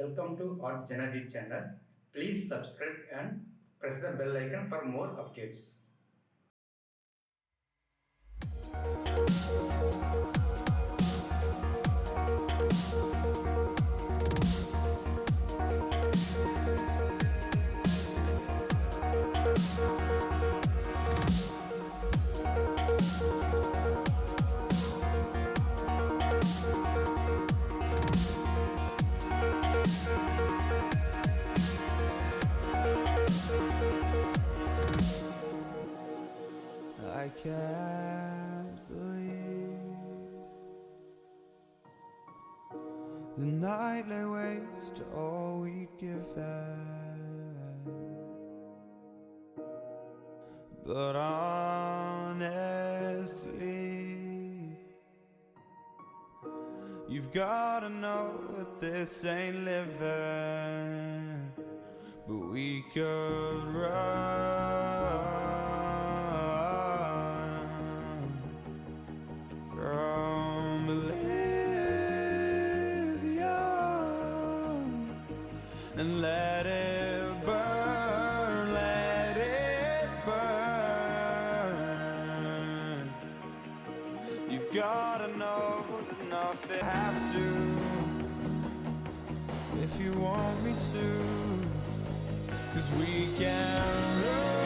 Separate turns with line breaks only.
Welcome to artjanag channel. Please subscribe and press the bell icon for more updates.
I can't believe the night lay waste to all we'd given. But honestly, you've gotta know that this ain't living. But we could run from Elysium and let it burn, let it burn. You've gotta know enough they have to, if you want me to, 'cause we can run